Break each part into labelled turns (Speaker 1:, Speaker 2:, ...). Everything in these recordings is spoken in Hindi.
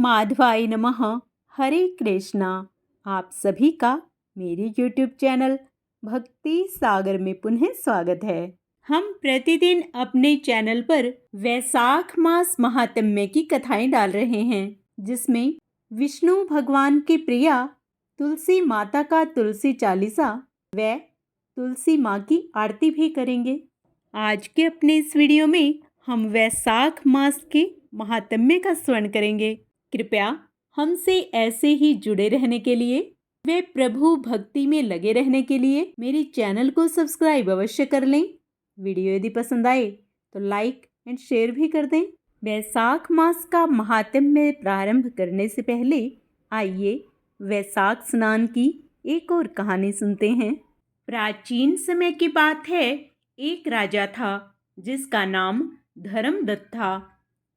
Speaker 1: माधवाय नमः। हरे कृष्णा। आप सभी का मेरे YouTube चैनल भक्ति सागर में पुनः स्वागत है। हम प्रतिदिन अपने चैनल पर वैशाख मास महात्म्य की कथाएं डाल रहे हैं, जिसमें विष्णु भगवान की प्रिया तुलसी माता का तुलसी चालीसा व तुलसी माँ की आरती भी करेंगे। आज के अपने इस वीडियो में हम वैशाख मास के महात्म्य का स्मरण करेंगे। कृपया हमसे ऐसे ही जुड़े रहने के लिए वे प्रभु भक्ति में लगे रहने के लिए मेरे चैनल को सब्सक्राइब अवश्य कर लें। वीडियो यदि पसंद आए तो लाइक एंड शेयर भी कर दें। वैशाख मास का महात्म्य प्रारंभ करने से पहले आइए वैशाख स्नान की एक और कहानी सुनते हैं। प्राचीन समय की बात है, एक राजा था जिसका नाम धर्मदत्त था।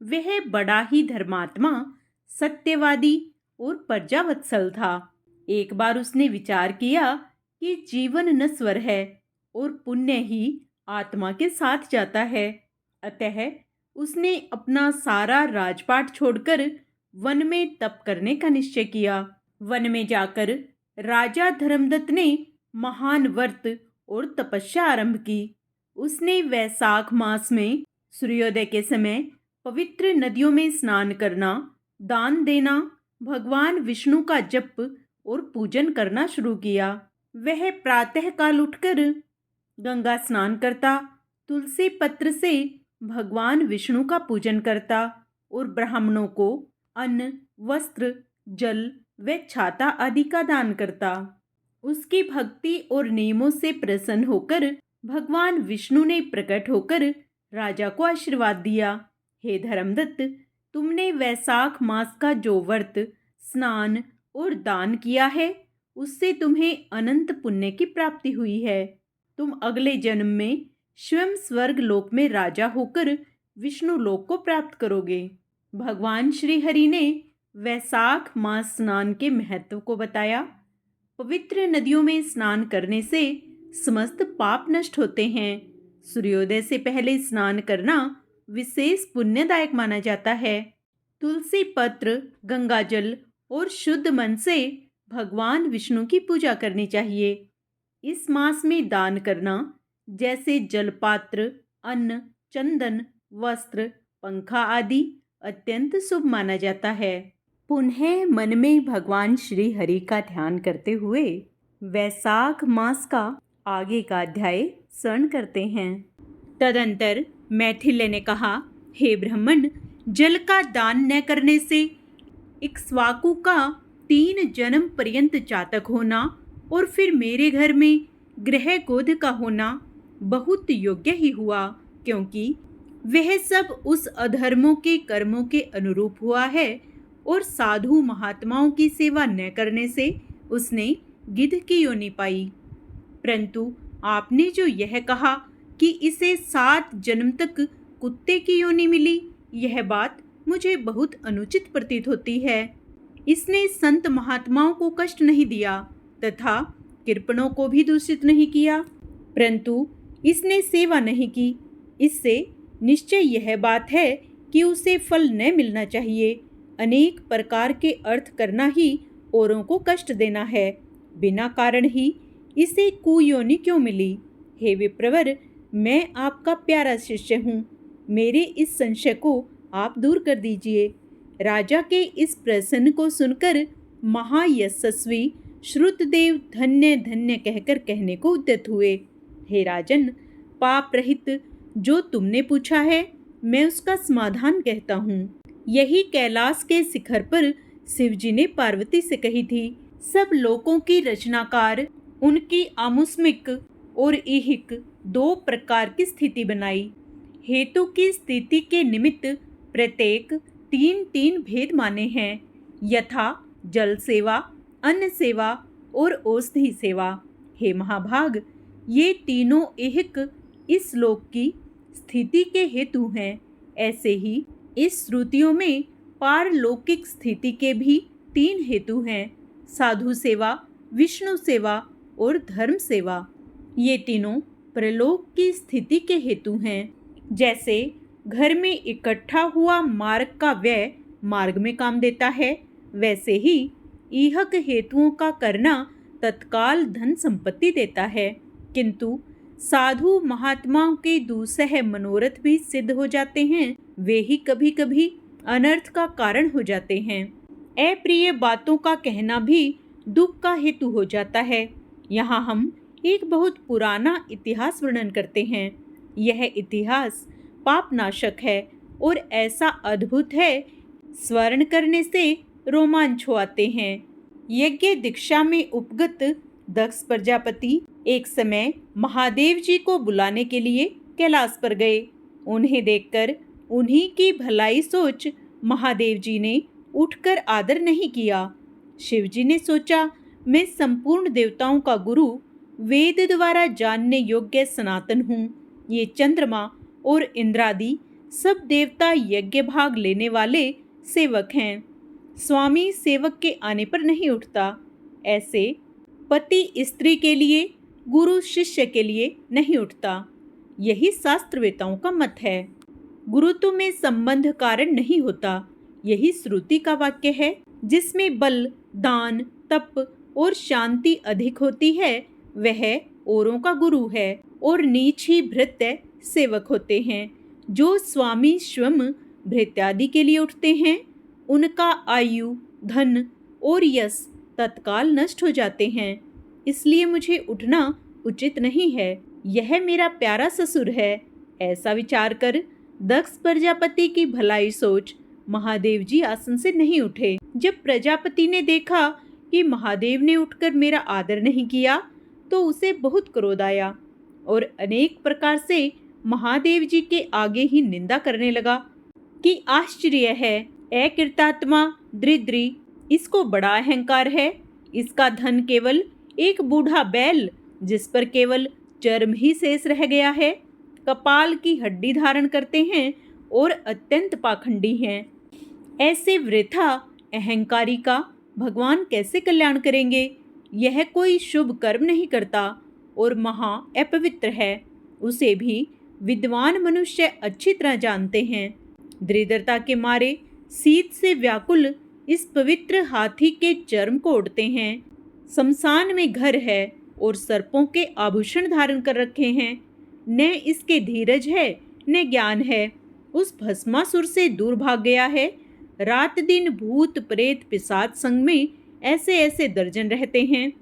Speaker 1: वह बड़ा ही धर्मात्मा, सत्यवादी और प्रजावत्सल था। एक बार उसने विचार किया कि जीवन नश्वर है और पुण्य ही आत्मा के साथ जाता है। अतः उसने अपना सारा राजपाट छोड़कर वन में तप करने का निश्चय किया। वन में जाकर राजा धर्मदत्त ने महान व्रत और तपस्या आरंभ की। उसने वैशाख मास में सूर्योदय के समय पवित्र नदियों में स्नान करना, दान देना, भगवान विष्णु का जप और पूजन करना शुरू किया। वह प्रातः काल उठकर गंगा स्नान करता, तुलसी पत्र से भगवान विष्णु का पूजन करता और ब्राह्मणों को अन्न, वस्त्र, जल व छाता आदि का दान करता। उसकी भक्ति और नियमों से प्रसन्न होकर भगवान विष्णु ने प्रकट होकर राजा को आशीर्वाद दिया। हे धर्मदत्त, तुमने वैशाख मास का जो व्रत, स्नान और दान किया है, उससे तुम्हें अनंत पुण्य की प्राप्ति हुई है। तुम अगले जन्म में स्वयं स्वर्ग लोक में राजा होकर विष्णु लोक को प्राप्त करोगे। भगवान श्री हरि ने वैशाख मास स्नान के महत्व को बताया। पवित्र नदियों में स्नान करने से समस्त पाप नष्ट होते हैं। सूर्योदय से पहले स्नान करना विशेष पुण्यदायक माना जाता है। तुलसी पत्र, गंगाजल और शुद्ध मन से भगवान विष्णु की पूजा करनी चाहिए। इस मास में दान करना, जैसे जलपात्र, अन्न, चंदन, वस्त्र, पंखा आदि अत्यंत शुभ माना जाता है। पुनः मन में भगवान श्री हरि का ध्यान करते हुए वैशाख मास का आगे का अध्याय स्मरण करते हैं। तदंतर मैथिल्य ने कहा, हे ब्राह्मण, जल का दान न करने से इक्ष्वाकु का 3 जन्म पर्यंत चातक होना और फिर मेरे घर में गृह गोध का होना बहुत योग्य ही हुआ, क्योंकि वह सब उस अधर्मों के कर्मों के अनुरूप हुआ है और साधु महात्माओं की सेवा न करने से उसने गिद्ध की योनि पाई। परंतु आपने जो यह कहा कि इसे 7 जन्म तक कुत्ते की योनि मिली, यह बात मुझे बहुत अनुचित प्रतीत होती है। इसने संत महात्माओं को कष्ट नहीं दिया तथा कृपणों को भी दूषित नहीं किया, परंतु इसने सेवा नहीं की। इससे निश्चय यह बात है कि उसे फल न मिलना चाहिए। अनेक प्रकार के अर्थ करना ही औरों को कष्ट देना है। बिना कारण ही इसे कुयोनि क्यों मिली? हे विप्रवर, मैं आपका प्यारा शिष्य हूँ। मेरे इस संशय को आप दूर कर दीजिए। राजा के इस प्रश्न को सुनकर महायशस्वी श्रुतदेव धन्य धन्य कहकर कहने को उद्यत हुए। हे राजन, पाप रहित जो तुमने पूछा है, मैं उसका समाधान कहता हूँ। यही कैलाश के शिखर पर शिवजी ने पार्वती से कही थी। सब लोकों की रचनाकार, उनकी आमुष्मिक और ईहिक 2 प्रकार की स्थिति बनाई। हेतु की स्थिति के निमित्त प्रत्येक 3 भेद माने हैं, यथा जल सेवा, अन्न सेवा और औषधि सेवा। हे महाभाग, ये तीनों ईहिक इस लोक की स्थिति के हेतु हैं। ऐसे ही इस श्रुतियों में पारलौकिक स्थिति के भी 3 हेतु हैं, साधु सेवा, विष्णु सेवा और धर्म सेवा। ये तीनों प्रलोक की स्थिति के हेतु हैं। जैसे घर में इकट्ठा हुआ मार्ग का व्यय मार्ग में काम देता है, वैसे ही ईहक हेतुओं का करना तत्काल धन संपत्ति देता है। किंतु साधु महात्माओं के दूसरे मनोरथ भी सिद्ध हो जाते हैं, वे ही कभी कभी अनर्थ का कारण हो जाते हैं। अप्रिय बातों का कहना भी दुख का हेतु हो जाता है। यहाँ हम एक बहुत पुराना इतिहास वर्णन करते हैं। यह इतिहास पापनाशक है और ऐसा अद्भुत है, स्मरण करने से रोमांच हो आते हैं। यज्ञ दीक्षा में उपगत दक्ष प्रजापति एक समय महादेव जी को बुलाने के लिए कैलाश पर गए। उन्हें देखकर उन्हीं की भलाई सोच महादेव जी ने उठकर आदर नहीं किया। शिव जी ने सोचा, मैं संपूर्ण देवताओं का गुरु, वेद द्वारा जानने योग्य सनातन हूँ। ये चंद्रमा और इंद्रादि सब देवता यज्ञ भाग लेने वाले सेवक हैं। स्वामी सेवक के आने पर नहीं उठता। ऐसे पति स्त्री के लिए, गुरु शिष्य के लिए नहीं उठता। यही शास्त्रवेताओं का मत है। गुरुत्व में संबंध कारण नहीं होता। यही श्रुति का वाक्य है। जिसमें बल, दान, तप और शांति अधिक होती है, वह औरों का गुरु है और नीच ही भृत्य सेवक होते हैं। जो स्वामी स्वयं भृत्यादि के लिए उठते हैं, उनका आयु, धन और यश तत्काल नष्ट हो जाते हैं। इसलिए मुझे उठना उचित नहीं है। यह मेरा प्यारा ससुर है। ऐसा विचार कर दक्ष प्रजापति की भलाई सोच महादेव जी आसन से नहीं उठे। जब प्रजापति ने देखा कि महादेव ने उठकर मेरा आदर नहीं किया, तो उसे बहुत क्रोध आया और अनेक प्रकार से महादेव जी के आगे ही निंदा करने लगा कि आश्चर्य है, अकृतात्मा दरिद्री, इसको बड़ा अहंकार है। इसका धन केवल एक बूढ़ा बैल, जिस पर केवल चर्म ही शेष रह गया है, कपाल की हड्डी धारण करते हैं और अत्यंत पाखंडी हैं। ऐसे वृथा अहंकारी का भगवान कैसे कल्याण करेंगे? यह कोई शुभ कर्म नहीं करता और महा अपवित्र है। उसे भी विद्वान मनुष्य अच्छी तरह जानते हैं। दरिद्रता के मारे शीत से व्याकुल इस पवित्र हाथी के चर्म को ओढ़ते हैं। शमशान में घर है और सर्पों के आभूषण धारण कर रखे हैं। न इसके धीरज है न ज्ञान है। उस भस्मासुर से दूर भाग गया है। रात दिन भूत प्रेत पिशाच संग में ऐसे ऐसे दर्जन रहते हैं।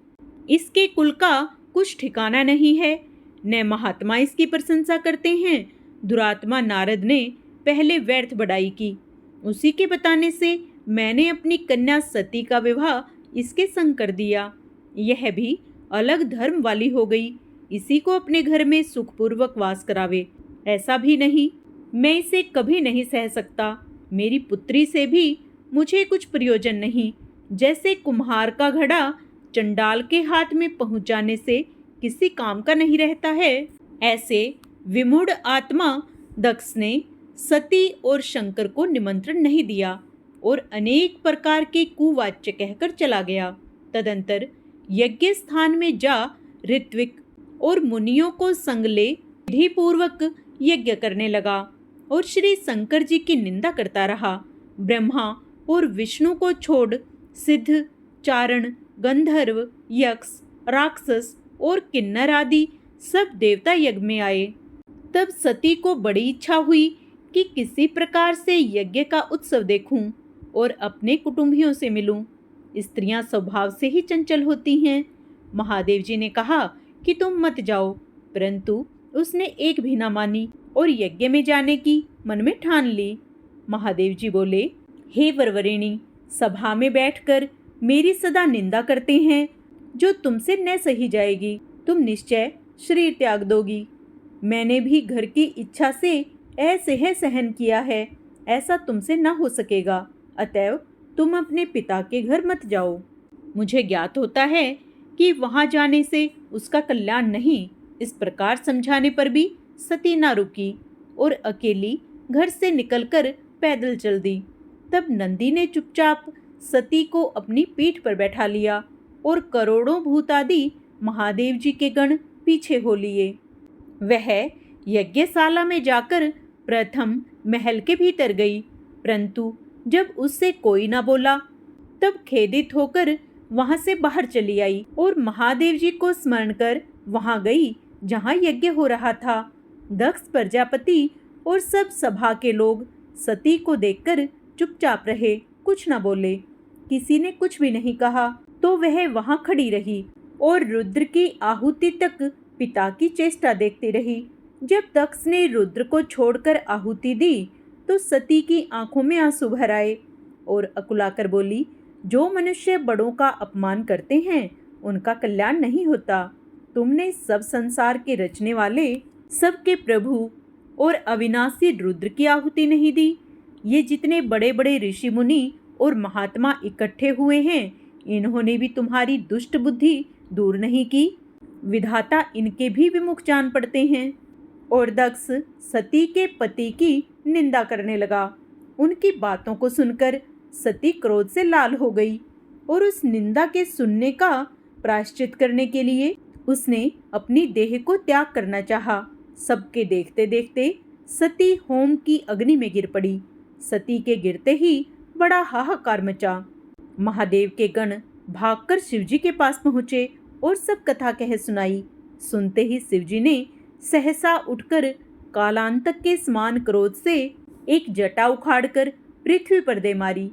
Speaker 1: इसके कुल का कुछ ठिकाना नहीं है। न महात्मा इसकी प्रशंसा करते हैं। दुरात्मा नारद ने पहले व्यर्थ बड़ाई की। उसी के बताने से मैंने अपनी कन्या सती का विवाह इसके संग कर दिया। यह भी अलग धर्म वाली हो गई। इसी को अपने घर में सुखपूर्वक वास करावे। ऐसा भी नहीं, मैं इसे कभी नहीं सह सकता। मेरी पुत्री से भी मुझे कुछ प्रयोजन नहीं। जैसे कुम्हार का घड़ा चंडाल के हाथ में पहुंच जाने से किसी काम का नहीं रहता है, ऐसे विमूढ़ आत्मा दक्ष ने सती और शंकर को निमंत्रण नहीं दिया और अनेक प्रकार के कुवाच्य कहकर चला गया। तदंतर यज्ञ स्थान में जा ऋत्विक और मुनियों को संग ले विधि पूर्वक यज्ञ करने लगा और श्री शंकर जी की निंदा करता रहा। ब्रह्मा और विष्णु को छोड़ सिद्ध, चारण, गंधर्व, यक्ष, राक्षस और किन्नर आदि सब देवता यज्ञ में आए। तब सती को बड़ी इच्छा हुई कि किसी प्रकार से यज्ञ का उत्सव देखूं और अपने कुटुंबियों से मिलूं। स्त्रियां स्वभाव से ही चंचल होती हैं। महादेव जी ने कहा कि तुम मत जाओ, परंतु उसने एक भी न मानी और यज्ञ में जाने की मन में ठान ली। महादेव जी बोले, हे वरवरिणी, सभा में बैठकर मेरी सदा निंदा करते हैं, जो तुमसे न सही जाएगी। तुम निश्चय शरीर त्याग दोगी। मैंने भी घर की इच्छा से ऐसे है सहन किया है, ऐसा तुमसे न हो सकेगा। अतएव तुम अपने पिता के घर मत जाओ। मुझे ज्ञात होता है कि वहां जाने से उसका कल्याण नहीं। इस प्रकार समझाने पर भी सती ना रुकी और अकेली घर से निकलकर पैदल चल दी। तब नंदी ने चुपचाप सती को अपनी पीठ पर बैठा लिया और करोड़ों भूत आदि महादेव जी के गण पीछे हो लिए। वह यज्ञशाला में जाकर प्रथम महल के भीतर गई, परंतु जब उससे कोई ना बोला, तब खेदित होकर वहां से बाहर चली आई और महादेव जी को स्मरण कर वहां गई जहां यज्ञ हो रहा था। दक्ष प्रजापति और सब सभा के लोग सती को देखकर चुपचाप रहे, कुछ न बोले। किसी ने कुछ भी नहीं कहा तो वह वहां खड़ी रही और रुद्र की आहुति तक पिता की चेष्टा देखती रही। जब दक्ष ने रुद्र को छोड़कर आहुति दी तो सती की आंखों में आंसू भर आए और अकुलाकर बोली, जो मनुष्य बड़ों का अपमान करते हैं उनका कल्याण नहीं होता। तुमने सब संसार के रचने वाले, सबके प्रभु और अविनाशी रुद्र की आहुति नहीं दी। ये जितने बड़े बड़े ऋषि मुनि और महात्मा इकट्ठे हुए हैं, इन्होंने भी तुम्हारी दुष्ट बुद्धि दूर नहीं की। विधाता इनके भी विमुख जान पड़ते हैं। और दक्ष सती के पति की निंदा करने लगा। उनकी बातों को सुनकर सती क्रोध से लाल हो गई और उस निंदा के सुनने का प्रायश्चित करने के लिए उसने अपनी देह को त्याग करना चाहा। सबके देखते देखते सती होम की अग्नि में गिर पड़ी। सती के गिरते ही बड़ा हाहाकार मचा। महादेव के गण भागकर शिवजी के पास पहुंचे और सब कथा कह सुनाई। सुनते ही शिवजी ने सहसा उठकर कालांतक के समान क्रोध से एक जटा उखाड़कर पृथ्वी पर दे मारी।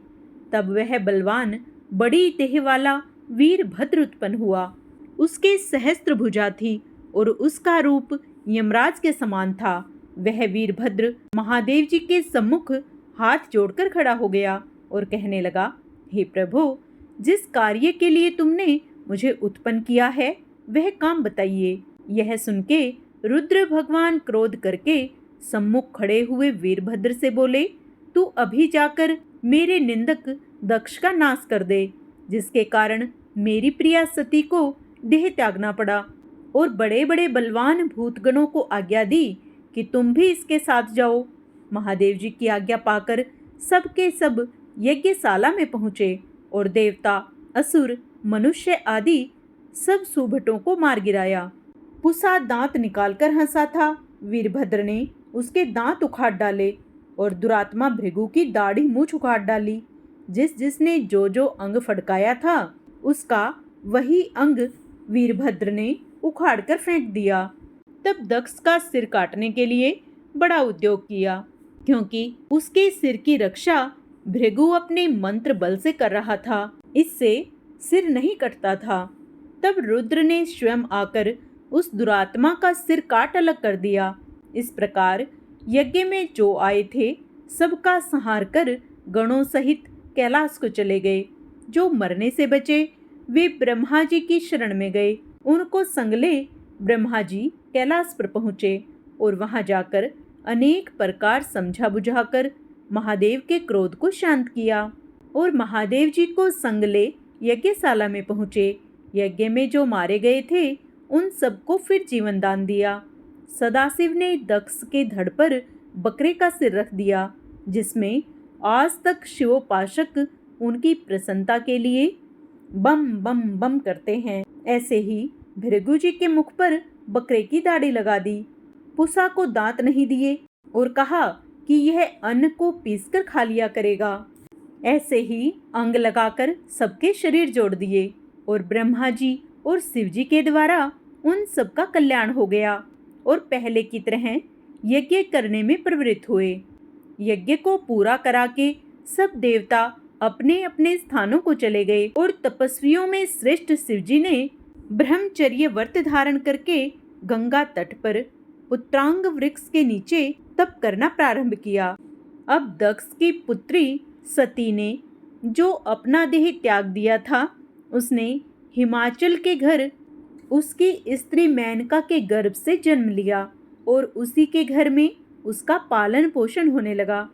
Speaker 1: तब वह बलवान बड़ी देह वाला वीरभद्र उत्पन्न हुआ। उसके सहस्त्र भुजा थी और उसका रूप यमराज के समान था। वह वीरभद्र महादेव जी के सम्मुख हाथ जोड़कर खड़ा हो गया और कहने लगा, हे प्रभु, जिस कार्य के लिए तुमने मुझे उत्पन्न किया है वह काम बताइए। यह सुन के रुद्र भगवान क्रोध करके सम्मुख खड़े हुए वीरभद्र से बोले, तू अभी जाकर मेरे निंदक दक्ष का नाश कर दे, जिसके कारण मेरी प्रिया सती को देह त्यागना पड़ा। और बड़े बड़े बलवान भूतगणों को आज्ञा दी कि तुम भी इसके साथ जाओ। महादेव जी की आज्ञा पाकर सबके सब यज्ञशाला में पहुँचे और देवता, असुर, मनुष्य आदि सब सुभटों को मार गिराया। पुसा दांत निकालकर हंसा था। वीरभद्र ने उसके दांत उखाड़ डाले और दुरात्मा भृगु की दाढ़ी मूछ उखाड़ डाली। जिस जिसने जो जो अंग फड़काया था उसका वही अंग वीरभद्र ने उखाड़ कर फेंक दिया। तब दक्ष का सिर काटने के लिए बड़ा उद्योग किया, क्योंकि उसके सिर की रक्षा भृगु अपने मंत्र बल से कर रहा था। इससे सिर नहीं कटता था। तब रुद्र ने स्वयं आकर उस दुरात्मा का सिर काट अलग कर दिया। इस प्रकार यज्ञ में जो आए थे सबका संहार कर गणों सहित कैलाश को चले गए। जो मरने से बचे वे ब्रह्मा जी की शरण में गए। उनको संगले ब्रह्मा जी कैलाश पर पहुँचे और वहां जाकर अनेक प्रकार समझा बुझाकर महादेव के क्रोध को शांत किया और महादेव जी को संगले यज्ञशाला में पहुँचे। यज्ञ में जो मारे गए थे उन सबको फिर जीवन दान दिया। सदाशिव ने दक्ष के धड़ पर बकरे का सिर रख दिया, जिसमें आज तक शिवोपासक उनकी प्रसन्नता के लिए बम बम बम करते हैं। ऐसे ही भृगु जी के मुख पर बकरे की दाढ़ी लगा दी। पुसा को दांत नहीं दिए और कहा कि यह अन्न को पीसकर खा लिया करेगा। ऐसे ही अंग लगाकर सबके शरीर जोड़ दिए और ब्रह्मा जी और शिव जी के द्वारा उन सबका कल्याण हो गया और पहले की तरह यज्ञ करने में प्रवृत्त हुए। यज्ञ को पूरा करा के सब देवता अपने अपने स्थानों को चले गए और तपस्वियों में श्रेष्ठ शिवजी ने ब्रह्मचर्य व्रत धारण करके गंगा तट पर उत्तरांग वृक्ष के नीचे तप करना प्रारंभ किया। अब दक्ष की पुत्री सती ने जो अपना देह त्याग दिया था, उसने हिमाचल के घर उसकी स्त्री मेनका के गर्भ से जन्म लिया और उसी के घर में उसका पालन पोषण होने लगा।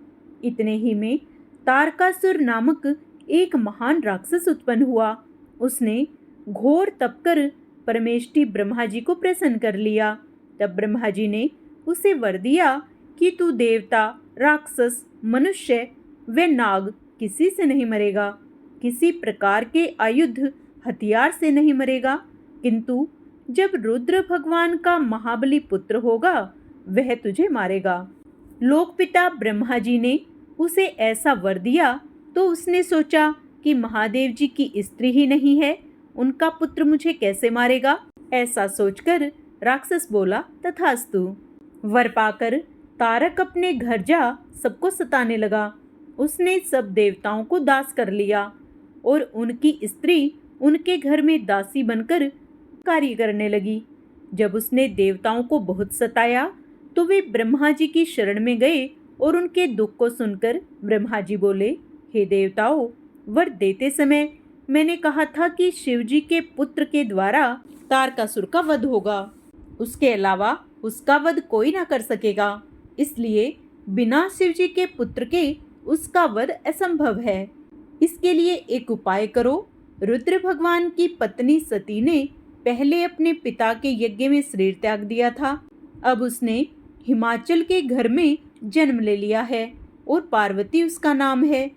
Speaker 1: इतने ही में तारकासुर नामक एक महान राक्षस उत्पन्न हुआ। उसने घोर तप कर परमेष्टि ब्रह्मा जी को प्रसन्न कर लिया। तब ब्रह्मा जी ने उसे वर दिया कि तू देवता, राक्षस, मनुष्य व नाग किसी से नहीं मरेगा, किसी प्रकार के आयुध हथियार से नहीं मरेगा, किंतु जब रुद्र भगवान का महाबली पुत्र होगा वह तुझे मारेगा। लोकपिता ब्रह्मा जी ने उसे ऐसा वर दिया तो उसने सोचा कि महादेव जी की स्त्री ही नहीं है, उनका पुत्र मुझे कैसे मारेगा। ऐसा सोचकर राक्षस बोला, तथास्तु। वर पाकर तारक अपने घर जा सबको सताने लगा। उसने सब देवताओं को दास कर लिया और उनकी स्त्री उनके घर में दासी बनकर कार्य करने लगी। जब उसने देवताओं को बहुत सताया तो वे ब्रह्मा जी की शरण में गए और उनके दुख को सुनकर ब्रह्मा जी बोले, हे देवताओं, वर देते समय मैंने कहा था कि शिव जी के पुत्र के द्वारा तारकासुर का वध होगा, उसके अलावा उसका वध कोई ना कर सकेगा, इसलिए बिना शिव जी के पुत्र के उसका वध असंभव है। इसके लिए एक उपाय करो। रुद्र भगवान की पत्नी सती ने पहले अपने पिता के यज्ञ में शरीर त्याग दिया था। अब उसने हिमाचल के घर में जन्म ले लिया है और पार्वती उसका नाम है।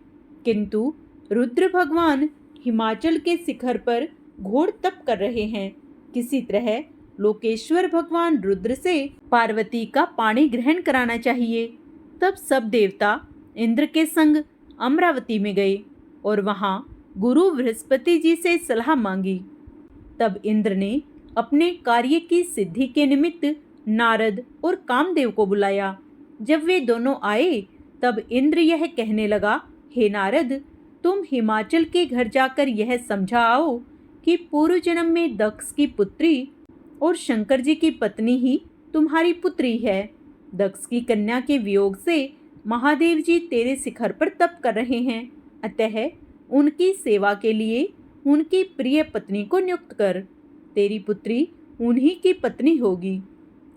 Speaker 1: किंतु रुद्र भगवान हिमाचल के शिखर पर घोर तप कर रहे हैं। किसी तरह लोकेश्वर भगवान रुद्र से पार्वती का पाणी ग्रहण कराना चाहिए। तब सब देवता इंद्र के संग अमरावती में गए और वहां गुरु बृहस्पति जी से सलाह मांगी। तब इंद्र ने अपने कार्य की सिद्धि के निमित्त नारद और कामदेव को बुलाया। जब वे दोनों आए तब इंद्र यह कहने लगा, हे नारद, तुम हिमाचल के घर जाकर यह समझा आओ कि पूर्व जन्म में दक्ष की पुत्री और शंकर जी की पत्नी ही तुम्हारी पुत्री है। दक्ष की कन्या के वियोग से महादेव जी तेरे शिखर पर तप कर रहे हैं, अतः उनकी सेवा के लिए उनकी प्रिय पत्नी को नियुक्त कर। तेरी पुत्री उन्हीं की पत्नी होगी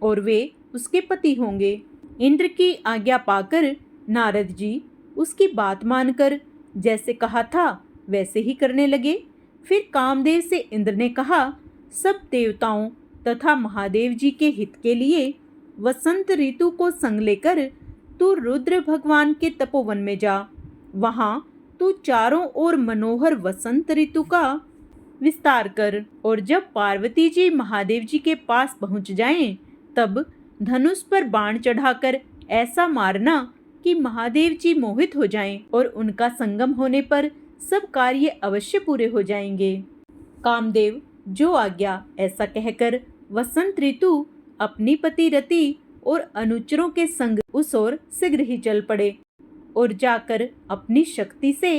Speaker 1: और वे उसके पति होंगे। इंद्र की आज्ञा पाकर नारद जी उसकी बात मानकर जैसे कहा था वैसे ही करने लगे। फिर कामदेव से इंद्र ने कहा, सब देवताओं तथा महादेव जी के हित के लिए वसंत ऋतु को संग लेकर तू रुद्र भगवान के तपोवन में जा। वहां तू चारों ओर मनोहर वसंत ऋतु का विस्तार कर और जब पार्वती जी महादेव जी के पास पहुंच जाएं, तब धनुष पर बाण चढ़ाकर ऐसा मारना कि महादेव जी मोहित हो जाएं और उनका संगम होने पर सब कार्य अवश्य पूरे हो जाएंगे। कामदेव जो आज्ञा, ऐसा कहकर वसंत ऋतु अपनी पति रति और अनुचरों के संग उस ओर शीघ्र ही चल पड़े और जाकर अपनी शक्ति से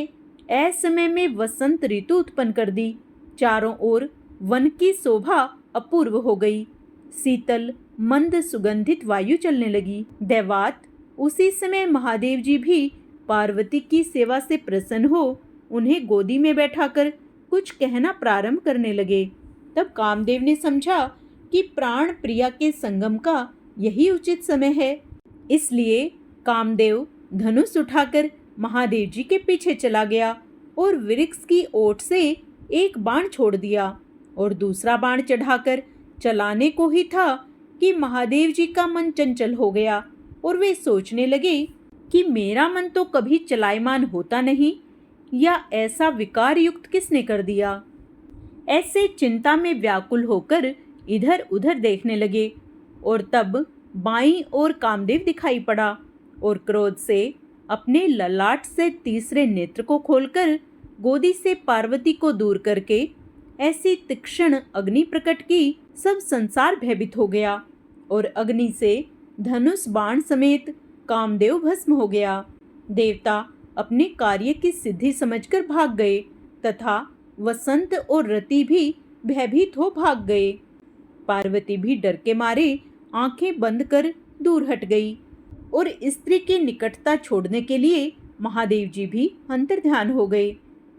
Speaker 1: असमय में वसंत ऋतु उत्पन्न कर दी। चारों ओर वन की शोभा अपूर्व हो गई। शीतल मंद सुगंधित वायु चलने लगी। दैवात उसी समय महादेव जी भी पार्वती की सेवा से प्रसन्न हो उन्हें गोदी में बैठाकर कुछ कहना प्रारंभ करने लगे। तब कामदेव ने समझा कि प्राण प्रिया के संगम का यही उचित समय है, इसलिए कामदेव धनुष उठाकर महादेव जी के पीछे चला गया और वृक्ष की ओट से एक बाण छोड़ दिया और दूसरा बाण चढ़ाकर चलाने को ही था कि महादेव जी का मन चंचल हो गया और वे सोचने लगे कि मेरा मन तो कभी चलायमान होता नहीं, या ऐसा विकार युक्त किसने कर दिया। ऐसे चिंता में व्याकुल होकर इधर उधर देखने लगे और तब बाईं ओर कामदेव दिखाई पड़ा और क्रोध से अपने ललाट से तीसरे नेत्र को खोलकर गोदी से पार्वती को दूर करके ऐसी तीक्ष्ण अग्नि प्रकट की सब संसार भयभीत हो गया और अग्नि से धनुष बाण समेत कामदेव भस्म हो गया। देवता अपने कार्य की सिद्धि समझकर भाग गए तथा वसंत और रति भी भयभीत हो भाग गए। पार्वती भी डर के मारे आंखें बंद कर दूर हट गई और स्त्री की निकटता छोड़ने के लिए महादेव जी भी अंतर्ध्यान हो गए।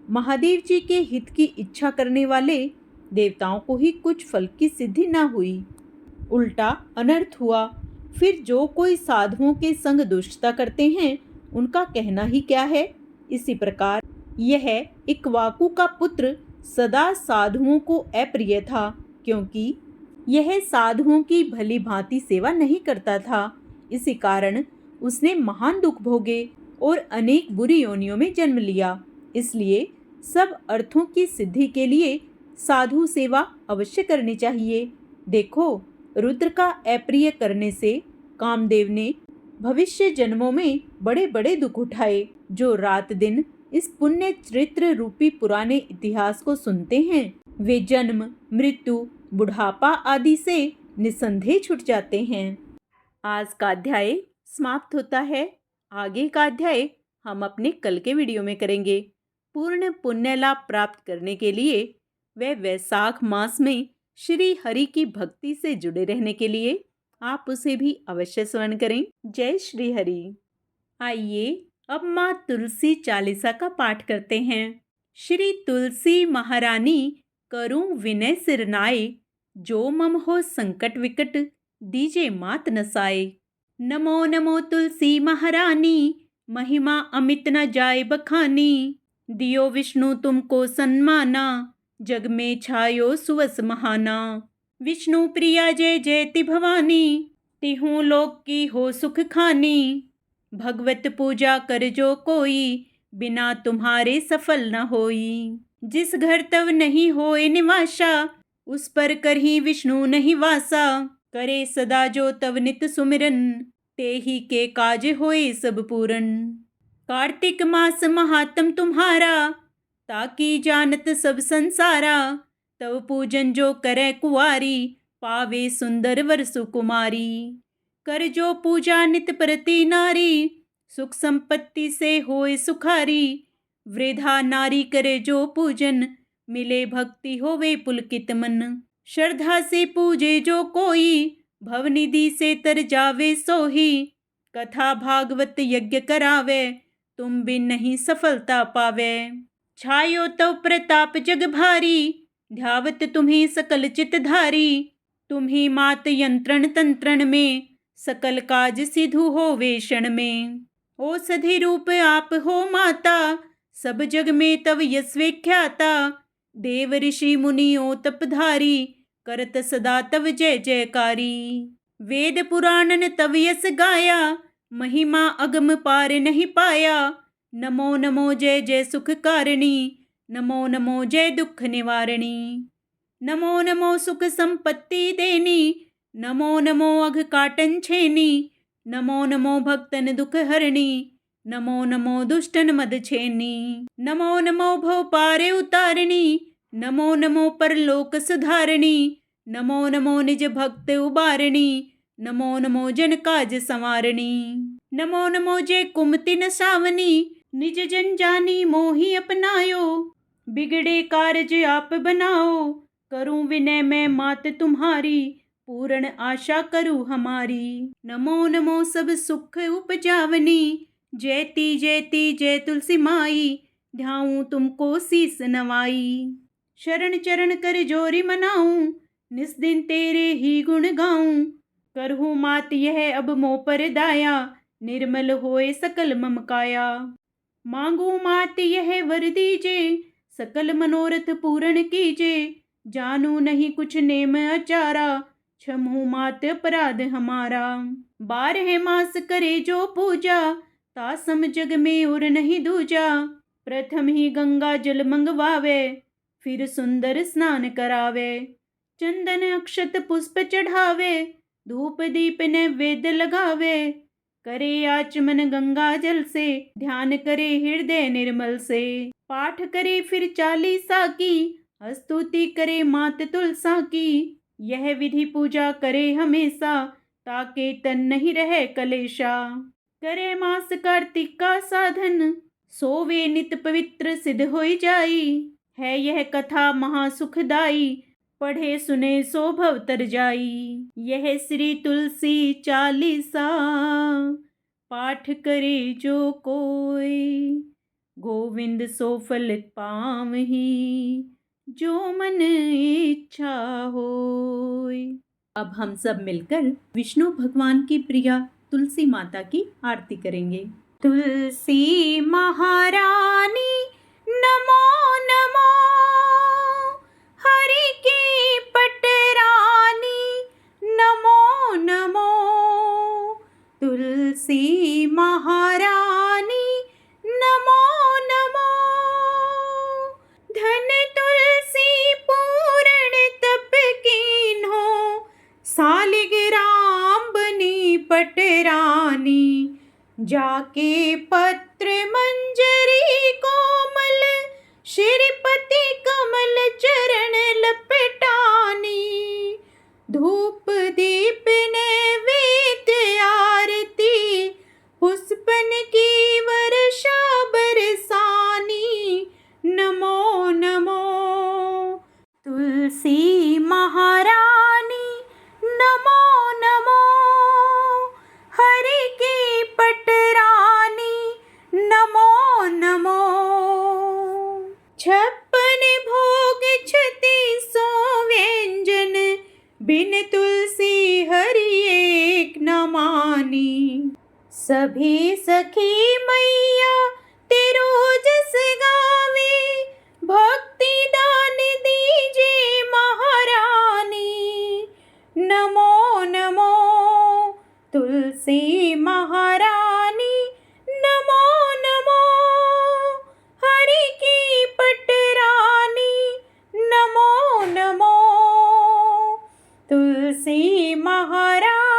Speaker 1: महादेव जी के हित की इच्छा करने वाले देवताओं को ही कुछ फल की सिद्धि न हुई, उल्टा अनर्थ हुआ। फिर जो कोई साधुओं के संग दुष्टता करते हैं उनका कहना ही क्या है। इसी प्रकार यह इक्ष्वाकु का पुत्र सदा साधुओं को अप्रिय था, क्योंकि यह साधुओं की भली भांति सेवा नहीं करता था। इसी कारण उसने महान दुख भोगे और अनेक बुरी योनियों में जन्म लिया। इसलिए सब अर्थों की सिद्धि के लिए साधु सेवा अवश्य करनी चाहिए। देखो, रुद्र का अप्रिय करने से कामदेव ने भविष्य जन्मों में बड़े बड़े दुख उठाए। जो रात दिन इस पुण्य चरित्र रूपी पुराने इतिहास को सुनते हैं, वे जन्म, मृत्यु, बुढ़ापा आदि से निसंदेह छूट जाते हैं। आज का अध्याय समाप्त होता है। आगे का अध्याय हम अपने कल के वीडियो में करेंगे। पूर्ण पुण्य लाभ प्राप्त करने के लिए व वैशाख मास में श्री हरि की भक्ति से जुड़े रहने के लिए आप उसे भी अवश्य स्मरण करें। जय श्री हरि। आइए अब माँ तुलसी चालीसा का पाठ करते हैं। श्री तुलसी महारानी करूं विनय सिरनाए, जो मम हो संकट विकट दीजे मात नसाए। नमो नमो तुलसी महारानी, महिमा अमित न जाए बखानी। दियो विष्णु तुमको सन्माना, जग में छायो सुवस महाना। विष्णु प्रिया जय जयति भवानी, तिहु लोक की हो सुख खानी। भगवत पूजा कर जो कोई, बिना तुम्हारे सफल न होई। जिस घर तव नहीं होए निवासा, उस पर करही विष्णु नहीं वासा। करे सदा जो तव नित सुमिरन, ते ही के काज होए सब पूरन। कार्तिक मास महात्म तुम्हारा, ताकि जानत सब संसारा। तव पूजन जो करे कुवारी, पावे सुंदर वर सुकुमारी। कर जो पूजा नित प्रति नारी, सुख संपत्ति से होए सुखारी। वृद्धा नारी करे जो पूजन, मिले भक्ति होवे पुलकित मन। श्रद्धा से पूजे जो कोई, भवनिधि से तर जावे सोही। कथा भागवत यज्ञ करावे, तुम बिन नहीं सफलता पावे। छायो तव प्रताप जग भारी, ध्यावत तुम्ही सकल चित धारी। तुम्ही मात यंत्रण तंत्रण में, सकल काज सिधु होवे क्षण में। औषधि रूप आप हो माता, सब जग में तव यश विख्याता। देव ऋषि मुनियों तपधारी, करत सदा तव जय जयकारी। वेद पुराणन तव यश गाया, महिमा अगम पार नहीं पाया। नमो नमो जय जय सुख कारिणी, नमो नमो जय दुख निवारणी। नमो नमो सुख संपत्ति देनी, नमो नमो अघ काटन छेनी। नमो नमो भक्तन दुख हरणी, नमो नमो दुष्टन मद छेनी। नमो नमो भव पारे उतारणी, नमो नमो परलोक सुधारणी। नमो नमो निज भक्त उबारणी, नमो नमो जन काज संवारणी। नमो नमो जय कुमति नसावनी, निज जन जानी मोहि अपनायो। बिगड़े कारज आप बनाओ, करूं विनय मैं मात तुम्हारी। पूर्ण आशा करूं हमारी। नमो नमो सब सुख उपजावनी, जयति जयति जय तुलसी माई। ध्याऊं तुमको शीस नवाई। शरण चरण कर जोरी मनाऊं, निस दिन तेरे ही गुण गाऊं। करहूं मात यह अब मोह पर दाया, निर्मल होए सकल मम काया। मांगू मात यह वर दीजे, सकल मनोरथ पूर्ण कीजे। जानू नहीं कुछ नेम आचारा, क्षमहु मात अपराध हमारा। 12 मास करे जो पूजा, तासम जग में और नहीं दूजा। प्रथम ही गंगा जल मंगवावे, फिर सुंदर स्नान करावे। चंदन अक्षत पुष्प चढ़ावे, धूप दीप नैवेद्य लगावे। करे आचमन गंगा जल से, ध्यान करे हृदय निर्मल से। पाठ करे फिर चालीसा की, स्तुति करे मात तुलसा की। यह विधि पूजा करे हमेशा, ताके तन नहीं रहे कलेशा। करे मास कार्तिक का साधन, सोवे नित पवित्र सिद्ध होई जाई। है यह कथा महासुखदाई, पढ़े सुने सो भव तर जाई। यह श्री तुलसी चालीसा, पाठ करे जो कोई। गोविंद सो फल पावहीं, जो मन इच्छा होय। अब हम सब मिलकर विष्णु भगवान की प्रिया तुलसी माता की आरती करेंगे। तुलसी महारानी नमो नमो, हरि की पटरानी नमो नमो। तुलसी महारानी नमो नमो, धन तुलसी पूर्ण तप कीन्हो। सालिग्राम बनी पटरानी, जाके पत्र मंजरी कोमल, श्रीपति कमल चरण लपटानी। धूप दीप नैवेद्य आरती, पुष्पन की वर्षा बरसानी। नमो नमो तुलसी महारानी, नमो नमो हरि की पटरानी। नमो नमो 56 भोग 36 व्यंजन, बिन तुलसी हरि एक न मानी। सभी सखी मैया तेरो जस गावे, भक्ति दान दीजे महारानी। नमो नमो तुलसी महारानी, नमो नमो हरि की पटरानी। नमो नमो तुलसी महारानी।